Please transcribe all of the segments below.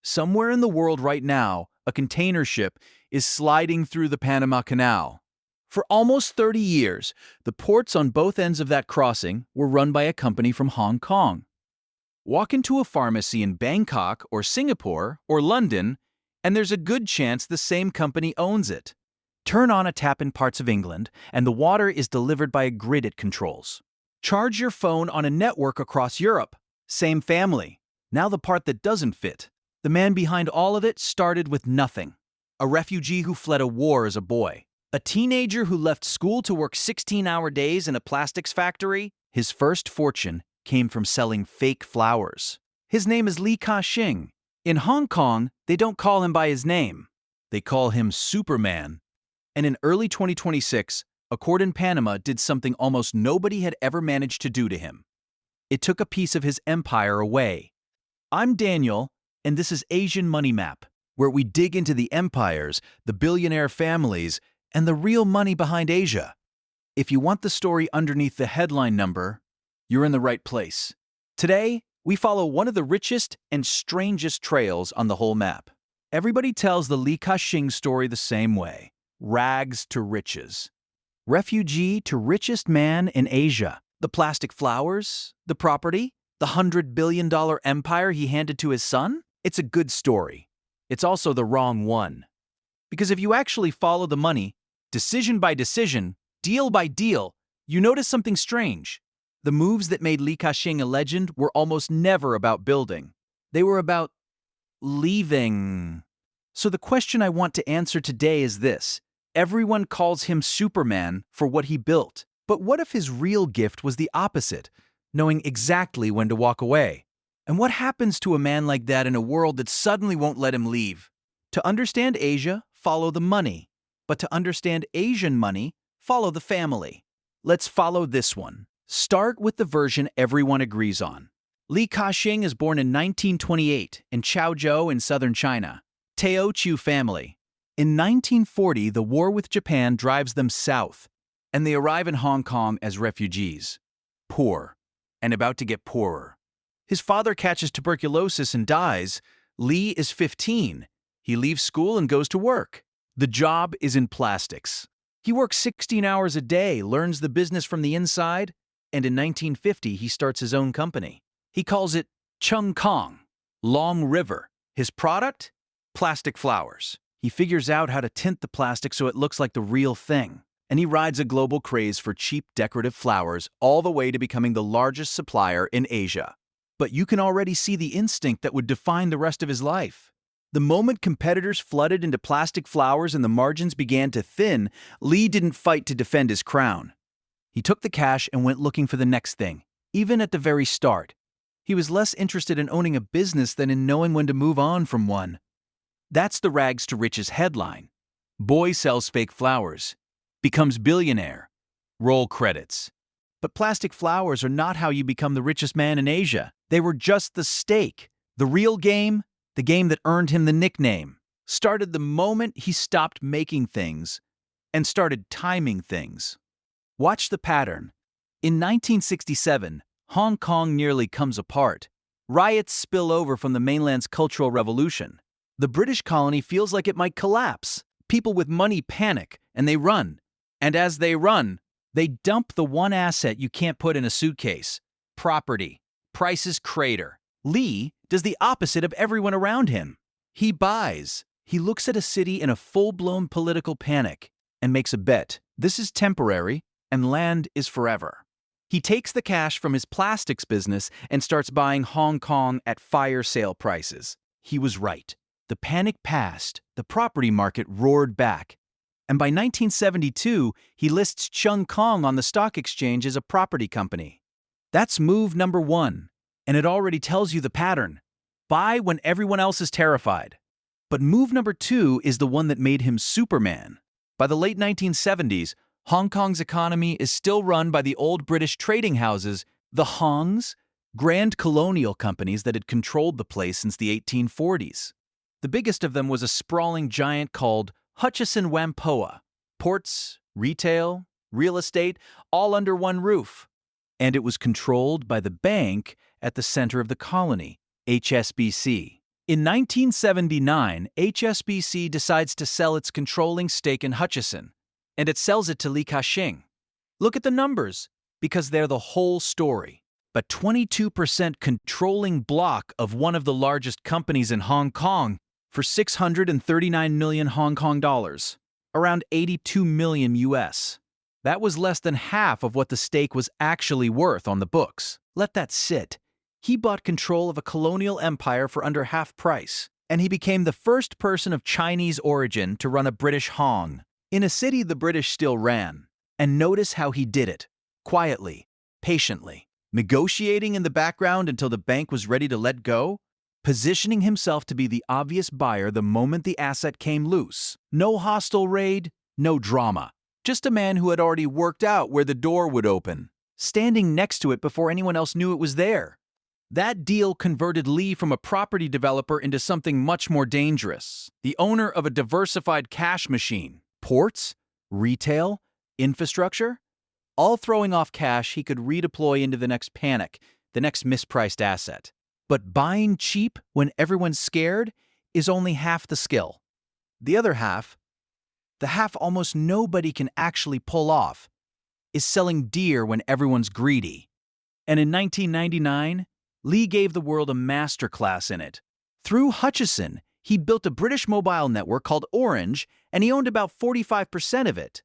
Somewhere in the world right now, a container ship is sliding through the Panama Canal. For almost 30 years, the ports on both ends of that crossing were run by a company from Hong Kong. Walk into a pharmacy in Bangkok or Singapore or London, and there's a good chance the same company owns it. Turn on a tap in parts of England, and the water is delivered by a grid it controls. Charge your phone on a network across Europe. Same family. Now the part that doesn't fit. The man behind all of it started with nothing. A refugee who fled a war as a boy. A teenager who left school to work 16-hour days in a plastics factory. His first fortune came from selling fake flowers. His name is Ka-shing. In Hong Kong, they don't call him by his name. They call him Superman. And in early 2026, a court in Panama did something almost nobody had ever managed to do to him. It took a piece of his empire away. I'm Daniel, and this is Asian Money Map, where we dig into the empires, the billionaire families, and the real money behind Asia. If you want the story underneath the headline number, you're in the right place. Today, we follow one of the richest and strangest trails on the whole map. Everybody tells the Ka-shing story the same way. Rags to riches. Refugee to richest man in Asia. The plastic flowers, the property, the $100 billion empire he handed to his son? It's a good story. It's also the wrong one. Because if you actually follow the money, decision by decision, deal by deal, you notice something strange. The moves that made Ka-shing a legend were almost never about building. They were about leaving. So the question I want to answer today is this. Everyone calls him Superman for what he built. But what if his real gift was the opposite, knowing exactly when to walk away? And what happens to a man like that in a world that suddenly won't let him leave? To understand Asia, follow the money. But to understand Asian money, follow the family. Let's follow this one. Start with the version everyone agrees on. Ka-shing is born in 1928 in Chaozhou in southern China. Teochew family. In 1940, the war with Japan drives them south, and they arrive in Hong Kong as refugees. Poor, and about to get poorer. His father catches tuberculosis and dies. Lee is 15. He leaves school and goes to work. The job is in plastics. He works 16 hours a day, learns the business from the inside, and in 1950 he starts his own company. He calls it Chung Kong, Long River. His product? Plastic flowers. He figures out how to tint the plastic so it looks like the real thing. And he rides a global craze for cheap decorative flowers all the way to becoming the largest supplier in Asia. But you can already see the instinct that would define the rest of his life. The moment competitors flooded into plastic flowers and the margins began to thin, Lee didn't fight to defend his crown. He took the cash and went looking for the next thing, even at the very start. He was less interested in owning a business than in knowing when to move on from one. That's the rags to riches headline. Boy sells fake flowers. Becomes billionaire. Roll credits. But plastic flowers are not how you become the richest man in Asia. They were just the stake. The real game, the game that earned him the nickname, started the moment he stopped making things and started timing things. Watch the pattern. In 1967, Hong Kong nearly comes apart. Riots spill over from the mainland's Cultural Revolution. The British colony feels like it might collapse. People with money panic, and they run. And as they run, they dump the one asset you can't put in a suitcase: property. Prices crater. Lee does the opposite of everyone around him. He buys. He looks at a city in a full-blown political panic and makes a bet. This is temporary, and land is forever. He takes the cash from his plastics business and starts buying Hong Kong at fire sale prices. He was right. The panic passed, the property market roared back, and by 1972, he lists Chung Kong on the stock exchange as a property company. That's move number one, and it already tells you the pattern. Buy when everyone else is terrified. But move number two is the one that made him Superman. By the late 1970s, Hong Kong's economy is still run by the old British trading houses, the Hongs, grand colonial companies that had controlled the place since the 1840s. The biggest of them was a sprawling giant called Hutchison Whampoa. Ports, retail, real estate, all under one roof. And it was controlled by the bank at the center of the colony, HSBC. In 1979, HSBC decides to sell its controlling stake in Hutchison, and it sells it to Ka-shing. Look at the numbers, because they're the whole story. But 22% controlling block of one of the largest companies in Hong Kong for 639 million Hong Kong dollars, around 82 million US. That was less than half of what the stake was actually worth on the books. Let that sit. He bought control of a colonial empire for under half price, and he became the first person of Chinese origin to run a British Hong, in a city the British still ran. And notice how he did it. Quietly, patiently, negotiating in the background until the bank was ready to let go, positioning himself to be the obvious buyer the moment the asset came loose. No hostile raid, no drama. Just a man who had already worked out where the door would open, standing next to it before anyone else knew it was there. That deal converted Lee from a property developer into something much more dangerous, the owner of a diversified cash machine. Ports, retail, infrastructure, all throwing off cash he could redeploy into the next panic, the next mispriced asset. But buying cheap when everyone's scared is only half the skill. The other half, the half almost nobody can actually pull off, is selling dear when everyone's greedy. And in 1999, Lee gave the world a masterclass in it. Through Hutchison, he built a British mobile network called Orange, and he owned about 45% of it.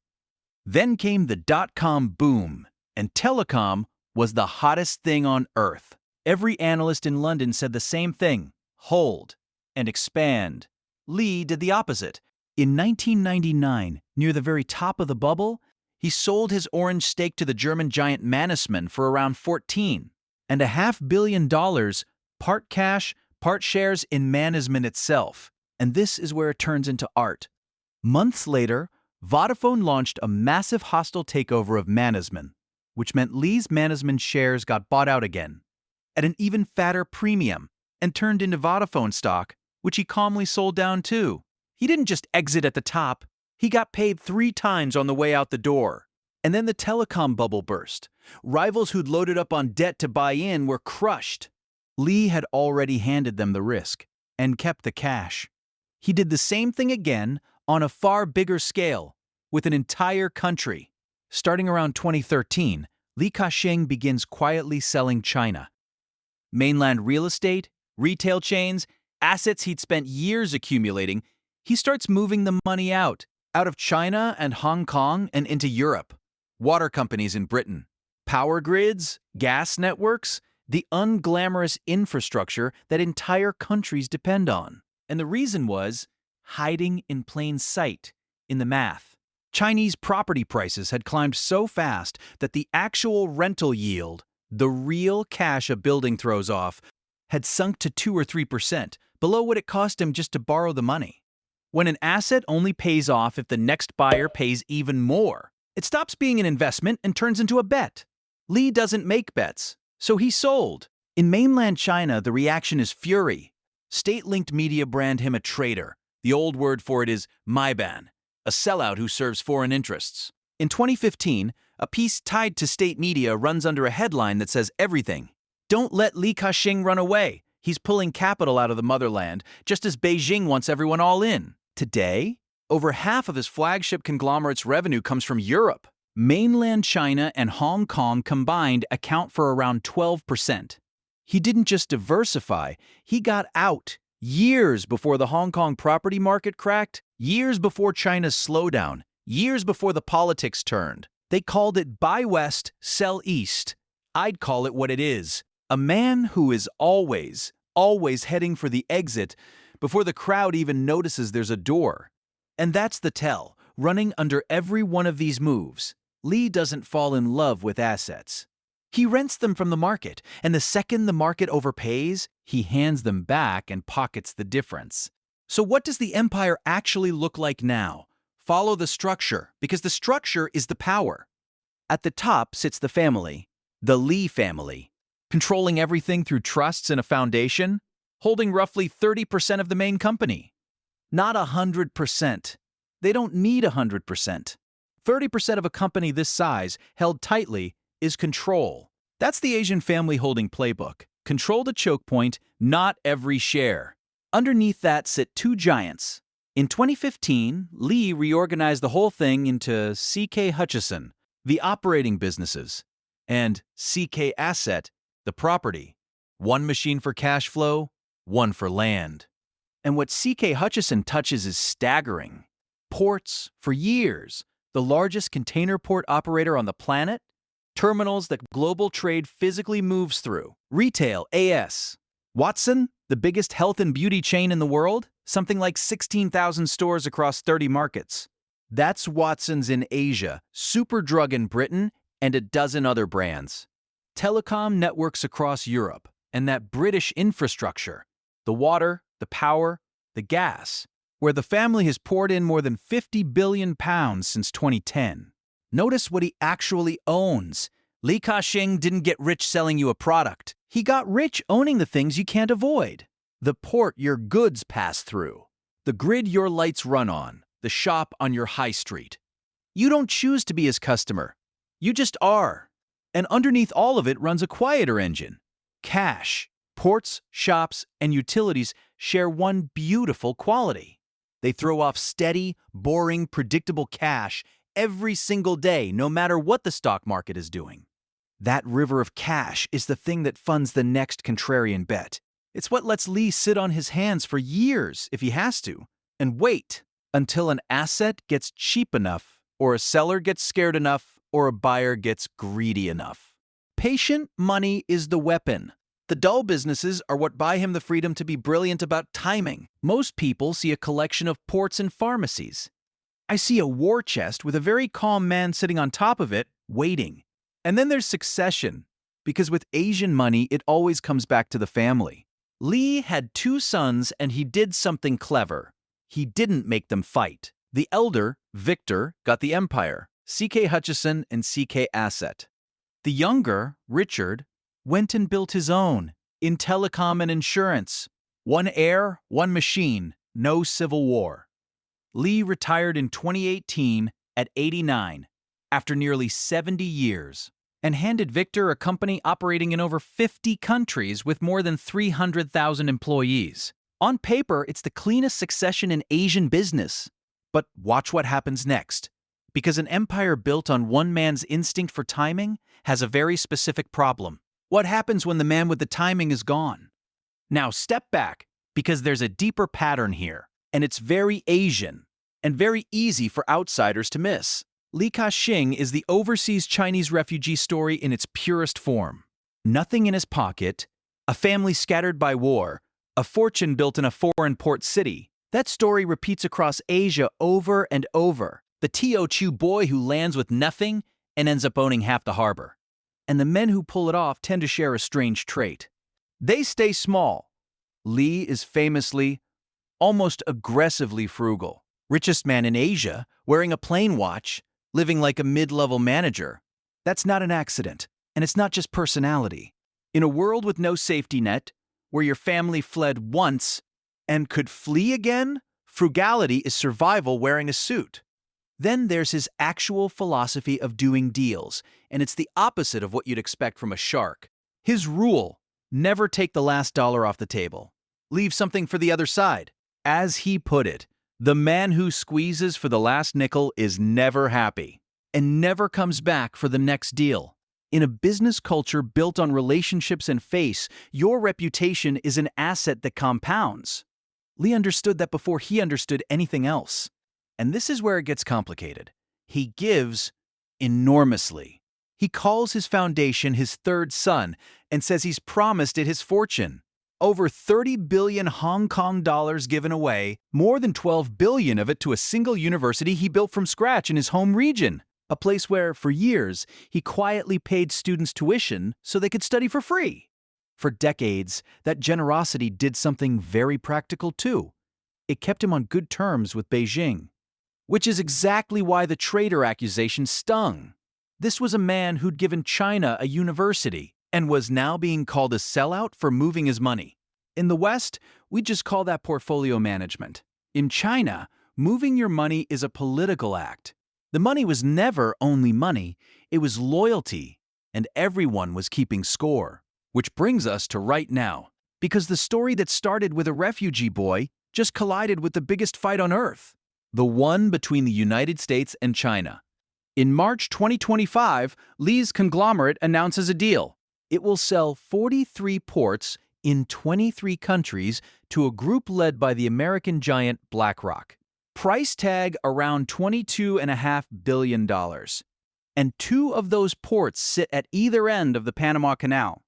Then came the dot-com boom, and telecom was the hottest thing on earth. Every analyst in London said the same thing: hold and expand. Lee did the opposite. In 1999, near the very top of the bubble, he sold his Orange stake to the German giant Mannesmann for around $14.5 billion, part cash, part shares in Mannesmann itself. And this is where it turns into art. Months later, Vodafone launched a massive hostile takeover of Mannesmann, which meant Lee's Mannesmann shares got bought out again, at an even fatter premium, and turned into Vodafone stock, which he calmly sold down too. He didn't just exit at the top, he got paid 3 times on the way out the door. And then the telecom bubble burst. Rivals who'd loaded up on debt to buy in were crushed. Lee had already handed them the risk, and kept the cash. He did the same thing again, on a far bigger scale, with an entire country. Starting around 2013, Li Ka-shing begins quietly selling China. Mainland real estate, retail chains, assets he'd spent years accumulating, he starts moving the money out of China and Hong Kong and into Europe. Water companies in Britain, power grids, gas networks, the unglamorous infrastructure that entire countries depend on. And the reason was hiding in plain sight in the math. Chinese property prices had climbed so fast that the actual rental yield, the real cash a building throws off, had sunk to 2 or 3%, below what it cost him just to borrow the money. When an asset only pays off if the next buyer pays even more, it stops being an investment and turns into a bet. Lee doesn't make bets, so he sold. In mainland China, the reaction is fury. State-linked media brand him a traitor. The old word for it is maiban, a sellout who serves foreign interests. In 2015, a piece tied to state media runs under a headline that says everything. Don't let Li Ka-shing run away. He's pulling capital out of the motherland, just as Beijing wants everyone all in. Today, over half of his flagship conglomerate's revenue comes from Europe. Mainland China and Hong Kong combined account for around 12%. He didn't just diversify, he got out. Years before the Hong Kong property market cracked, years before China's slowdown, years before the politics turned. They called it buy west, sell east. I'd call it what it is. A man who is always heading for the exit before the crowd even notices there's a door. And that's the tell. Running under every one of these moves, Lee doesn't fall in love with assets. He rents them from the market, and the second the market overpays, he hands them back and pockets the difference. So what does the empire actually look like now? Follow the structure, because the structure is the power. At the top sits the family, the Lee family, controlling everything through trusts and a foundation, holding roughly 30% of the main company. Not 100%. They don't need 100%. 30% of a company this size, held tightly, is control. That's the Asian family holding playbook. Control to choke point, not every share. Underneath that sit two giants. In 2015, Lee reorganized the whole thing into CK Hutchison, the operating businesses, and CK Asset, the property. One machine for cash flow, one for land. And what CK Hutchison touches is staggering. Ports, for years, the largest container port operator on the planet. Terminals that global trade physically moves through. Retail, AS. Watson, the biggest health and beauty chain in the world, something like 16,000 stores across 30 markets. That's Watson's in Asia, Superdrug in Britain, and a dozen other brands. Telecom networks across Europe, and that British infrastructure. The water, the power, the gas, where the family has poured in more than £50 billion since 2010. Notice what he actually owns. Li Ka-shing didn't get rich selling you a product. He got rich owning the things you can't avoid. The port your goods pass through. The grid your lights run on. The shop on your high street. You don't choose to be his customer. You just are. And underneath all of it runs a quieter engine. Cash. Ports, shops, and utilities share one beautiful quality. They throw off steady, boring, predictable cash every single day, no matter what the stock market is doing. That river of cash is the thing that funds the next contrarian bet. It's what lets Lee sit on his hands for years, if he has to, and wait until an asset gets cheap enough, or a seller gets scared enough, or a buyer gets greedy enough. Patient money is the weapon. The dull businesses are what buy him the freedom to be brilliant about timing. Most people see a collection of ports and pharmacies. I see a war chest with a very calm man sitting on top of it, waiting. And then there's succession, because with Asian money, it always comes back to the family. Lee had two sons and he did something clever. He didn't make them fight. The elder, Victor, got the empire, CK Hutchison and CK Asset. The younger, Richard, went and built his own, in telecom and insurance. One heir, one machine, no civil war. Lee retired in 2018 at 89, after nearly 70 years, and handed Victor a company operating in over 50 countries with more than 300,000 employees. On paper, it's the cleanest succession in Asian business. But watch what happens next. Because an empire built on one man's instinct for timing has a very specific problem. What happens when the man with the timing is gone? Now step back, because there's a deeper pattern here, and it's very Asian, and very easy for outsiders to miss. Li Ka-shing is the overseas Chinese refugee story in its purest form. Nothing in his pocket, a family scattered by war, a fortune built in a foreign port city. That story repeats across Asia over and over. The Teochew boy who lands with nothing and ends up owning half the harbor. And the men who pull it off tend to share a strange trait. They stay small. Lee is famously, almost aggressively frugal. Richest man in Asia, wearing a plain watch, living like a mid-level manager. That's not an accident, and it's not just personality. In a world with no safety net, where your family fled once and could flee again, frugality is survival wearing a suit. Then there's his actual philosophy of doing deals, and it's the opposite of what you'd expect from a shark. His rule, never take the last dollar off the table. Leave something for the other side. As he put it, the man who squeezes for the last nickel is never happy, and never comes back for the next deal. In a business culture built on relationships and face, your reputation is an asset that compounds. Lee understood that before he understood anything else. And this is where it gets complicated. He gives enormously. He calls his foundation his third son and says he's promised it his fortune. Over 30 billion Hong Kong dollars given away, more than 12 billion of it to a single university he built from scratch in his home region. A place where, for years, he quietly paid students tuition so they could study for free. For decades, that generosity did something very practical too. It kept him on good terms with Beijing. Which is exactly why the traitor accusation stung. This was a man who'd given China a university and was now being called a sellout for moving his money. In the West, we just call that portfolio management. In China, moving your money is a political act. The money was never only money, it was loyalty, and everyone was keeping score. Which brings us to right now. Because the story that started with a refugee boy just collided with the biggest fight on Earth, the one between the United States and China. In March 2025, Lee's conglomerate announces a deal. It will sell 43 ports in 23 countries to a group led by the American giant BlackRock. Price tag around $22.5 billion. And 2 of those ports sit at either end of the Panama Canal.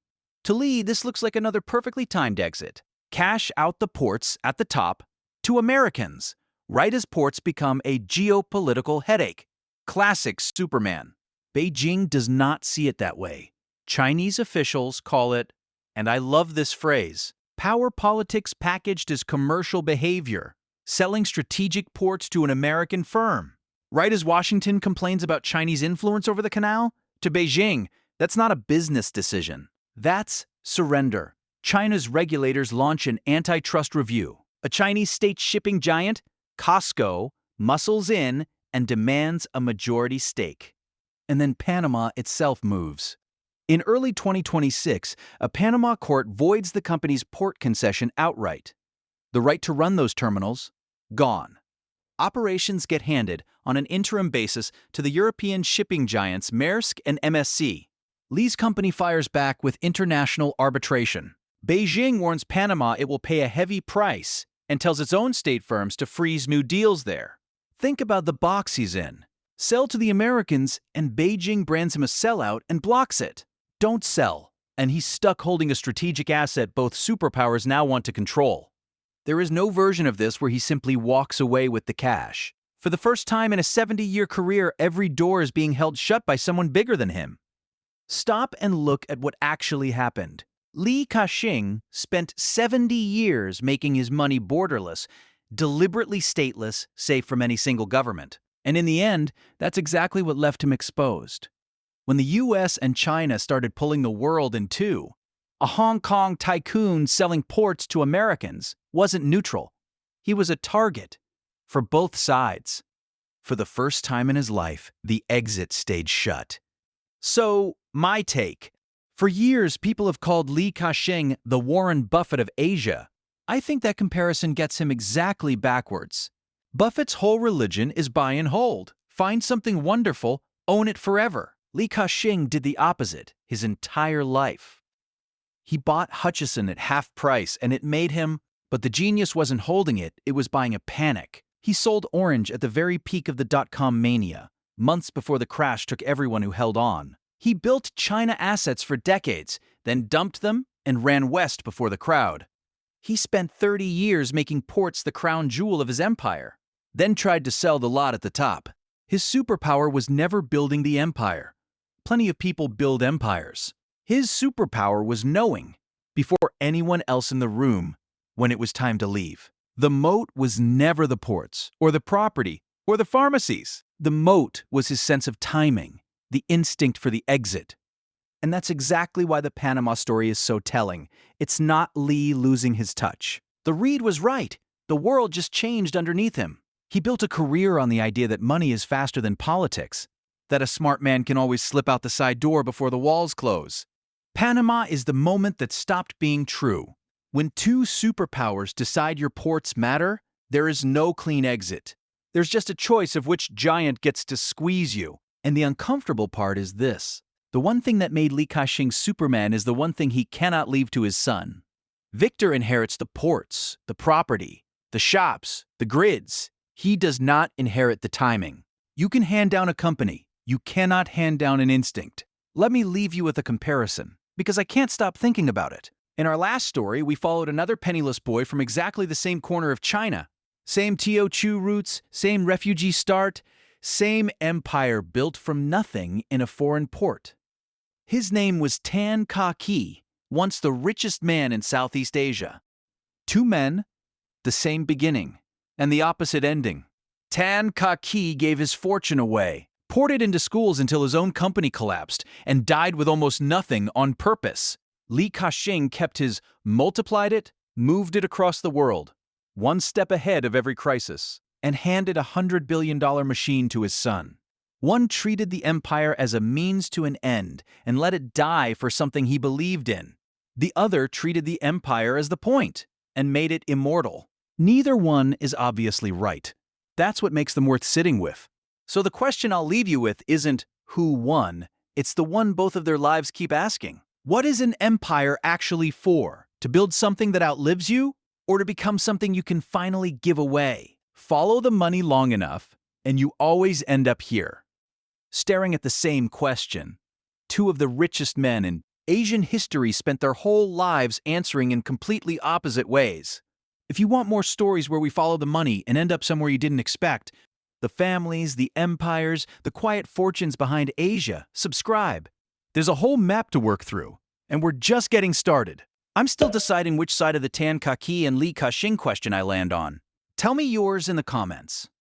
To Lee, this looks like another perfectly timed exit. Cash out the ports at the top to Americans, right as ports become a geopolitical headache. Classic Superman. Beijing does not see it that way. Chinese officials call it, and I love this phrase, power politics packaged as commercial behavior, selling strategic ports to an American firm. Right as Washington complains about Chinese influence over the canal, to Beijing, that's not a business decision. That's surrender. China's regulators launch an antitrust review. A Chinese state shipping giant, COSCO, muscles in and demands a majority stake. And then Panama itself moves. In early 2026, a Panama court voids the company's port concession outright. The right to run those terminals, gone. Operations get handed on an interim basis to the European shipping giants Maersk and MSC. Lee's company fires back with international arbitration. Beijing warns Panama it will pay a heavy price and tells its own state firms to freeze new deals there. Think about the box he's in. Sell to the Americans, and Beijing brands him a sellout and blocks it. Don't sell. And he's stuck holding a strategic asset both superpowers now want to control. There is no version of this where he simply walks away with the cash. For the first time in a 70-year career, every door is being held shut by someone bigger than him. Stop and look at what actually happened. Ka-shing spent 70 years making his money borderless, deliberately stateless, safe from any single government. And in the end, that's exactly what left him exposed. When the US and China started pulling the world in two, a Hong Kong tycoon selling ports to Americans wasn't neutral. He was a target for both sides. For the first time in his life, the exit stayed shut. So, my take. For years, people have called Ka-shing the Warren Buffett of Asia. I think that comparison gets him exactly backwards. Buffett's whole religion is buy and hold. Find something wonderful, own it forever. Ka-shing did the opposite his entire life. He bought Hutchison at half price and it made him, but the genius wasn't holding it, it was buying a panic. He sold Orange at the very peak of the dot-com mania, months before the crash took everyone who held on. He built China assets for decades, then dumped them and ran west before the crowd. He spent 30 years making ports the crown jewel of his empire, then tried to sell the lot at the top. His superpower was never building the empire. Plenty of people build empires. His superpower was knowing, before anyone else in the room, when it was time to leave. The moat was never the ports, or the property, or the pharmacies. The moat was his sense of timing, the instinct for the exit. And that's exactly why the Panama story is so telling. It's not Lee losing his touch. The read was right. The world just changed underneath him. He built a career on the idea that money is faster than politics, that a smart man can always slip out the side door before the walls close. Panama is the moment that stopped being true. When two superpowers decide your ports matter, there is no clean exit. There's just a choice of which giant gets to squeeze you. And the uncomfortable part is this. The one thing that made Ka-shing Superman is the one thing he cannot leave to his son. Victor inherits the ports, the property, the shops, the grids. He does not inherit the timing. You can hand down a company. You cannot hand down an instinct. Let me leave you with a comparison, because I can't stop thinking about it. In our last story, we followed another penniless boy from exactly the same corner of China. Same Teochew roots, same refugee start, same empire built from nothing in a foreign port. His name was Tan Ka-ki, once the richest man in Southeast Asia. Two men, the same beginning, and the opposite ending. Tan Ka-ki gave his fortune away, poured it into schools until his own company collapsed, and died with almost nothing on purpose. Ka-shing kept his, multiplied it, moved it across the world, one step ahead of every crisis, and handed a $100 billion machine to his son. One treated the empire as a means to an end and let it die for something he believed in. The other treated the empire as the point and made it immortal. Neither one is obviously right. That's what makes them worth sitting with. So the question I'll leave you with isn't who won, it's the one both of their lives keep asking. What is an empire actually for? To build something that outlives you? Or to become something you can finally give away? Follow the money long enough, and you always end up here, staring at the same question. Two of the richest men in Asian history spent their whole lives answering in completely opposite ways. If you want more stories where we follow the money and end up somewhere you didn't expect, the families, the empires, the quiet fortunes behind Asia, subscribe. There's a whole map to work through, and we're just getting started. I'm still deciding which side of the Tan Ka-ki and Ka-shing question I land on. Tell me yours in the comments.